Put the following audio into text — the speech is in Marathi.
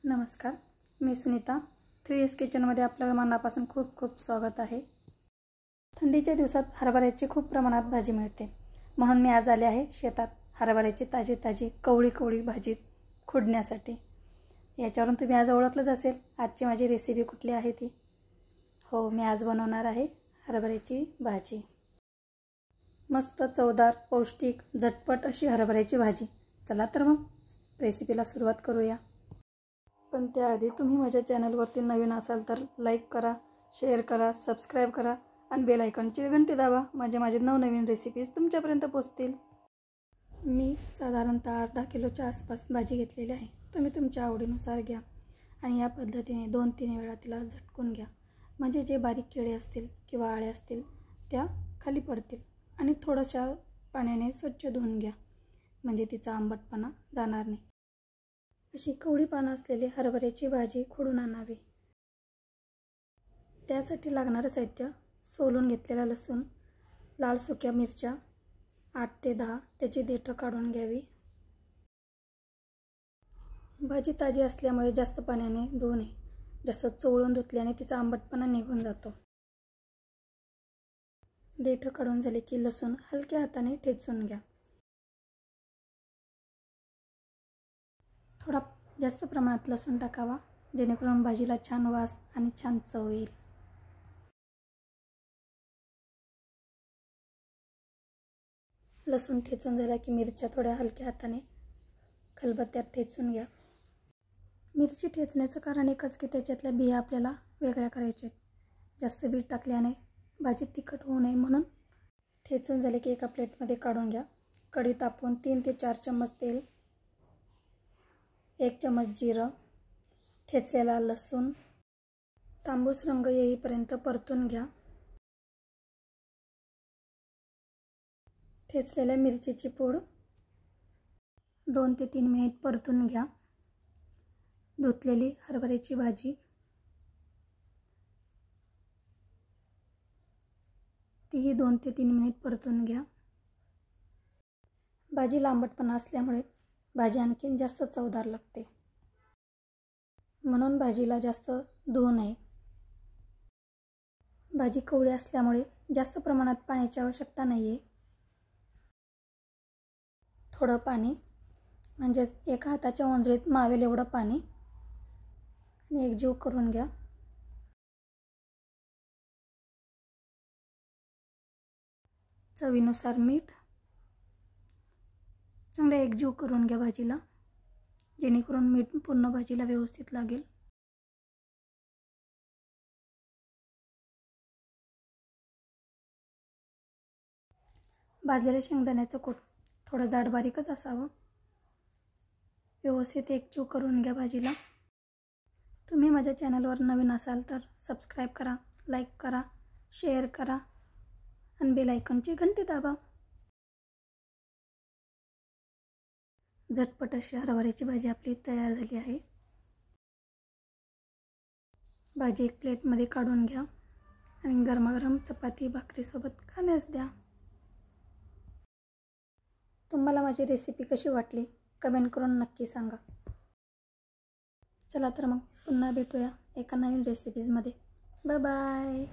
नमस्कार, मी सुनीता 3S किचनमध्ये आपल्या मनापासून खूप खूप स्वागत आहे। थंडीच्या दिवसात हरभऱ्याची खूप प्रमाणात भाजी मिळते, म्हणून मी आज आले आहे शेतात हरभऱ्याची ताजी ताजी कवळी भाजी खुडण्यासाठी। याच्यावरून तुम्ही आज ओळखलंच असेल आजची माझी रेसिपी कुठली आहे ती। हो, मी आज बनवणार आहे हरभऱ्याची भाजी। मस्त चवदार, पौष्टिक, झटपट अशी हरभऱ्याची भाजी। चला तर मग रेसिपीला सुरुवात करूया। पण त्याआधी तुम्ही माझ्या चॅनलवरती नवीन असाल तर लाईक करा, शेअर करा, सबस्क्राइब करा आणि बेल आयकॉनची घंटी दाबा, म्हणजे माझे नवनवीन रेसिपीज तुमच्यापर्यंत पोहोचतील। मी साधारणतः अर्धा किलोच्या आसपास भाजी घेतलेली आहे। तुम्ही तुमच्या आवडीनुसार घ्या आणि या पद्धतीने 2-3 वेळा तिला झटकून घ्या, म्हणजे जे बारीक किडे असतील किंवा आळे असतील त्या खाली पडतील। आणि थोड्याशा पाण्याने स्वच्छ धुवून घ्या, म्हणजे तिचा आंबटपणा जाणार नाही। अशी कवळी पानं असलेली हरभऱ्याची भाजी खोडून आणावी। त्यासाठी लागणारे साहित्य: सोलून घेतलेला लसूण, लाल सुक्या मिरच्या 8 ते 10, त्याची देठं काढून घ्यावी। भाजी ताजी असल्यामुळे जास्त पाण्याने धुवू नये, जास्त चोळून धुतल्याने तिचा आंबटपणा निघून जातो। देठं काढून झाले की लसूण हलक्या हाताने ठेचून घ्या। थोडा जास्त प्रमाणात लसूण टाकावा, जेणेकरून भाजीला छान वास आणि छान चव येईल। लसूण ठेचून झाला की मिरच्या थोड्या हलक्या हाताने खलबत्त्यात ठेचून घ्या। मिरची ठेचण्याचं कारण एकच की त्याच्यातल्या बिया आपल्याला वेगळ्या करायच्या आहेत। जास्त बी टाकल्याने भाजी तिखट होऊ नये म्हणून ठेचून झाले की एका प्लेटमध्ये काढून घ्या। कढई तापवून 3 ते 4 चम्मच तेल, 1 चम्मच जिरं, ठेचलेला लसूण तांबूस रंग येईपर्यंत परतून घ्या। ठेचलेल्या मिरचीची पूड 2 ते 3 मिनिट परतून घ्या। धुतलेली हरभऱ्याची भाजी तीही 2 ते 3 मिनिट परतून घ्या। भाजीला आंबटपणा असल्यामुळे भाजी आणखीन जास्त चवदार लागते, म्हणून भाजीला जास्त धुवू नये। भाजी कवळी असल्यामुळे जास्त प्रमाणात पाण्याची आवश्यकता नाहीये। थोडं पाणी, म्हणजेच एका हाताच्या ओंजळीत मावेल एवढं पाणी, आणि एकजीव करून घ्या। चवीनुसार मीठ, चांगले एकजीव करून घ्या भाजीला, जेणेकरून मीठ पूर्ण भाजीला व्यवस्थित लागेल। भाजलेल्या शेंगदाण्याचं कूट थोडं जाड बारीकच असावं। व्यवस्थित एकजीव करून घ्या भाजीला। तुम्ही माझ्या चॅनलवर नवीन असाल तर सबस्क्राइब करा, लाईक करा, शेअर करा आणि बेल आयकॉनची घंटी दाबा। झटपट अशी हरभऱ्याची भाजी आपली तयार झाली आहे। भाजी एक प्लेटमध्ये काढून घ्या आणि गरमागरम चपाती भाकरीसोबत खाण्यास द्या। तुम्हाला माझी रेसिपी कशी वाटली कमेंट करून नक्की सांगा। चला तर मग पुन्हा भेटूया एका नवीन रेसिपीजमध्ये। Bye bye.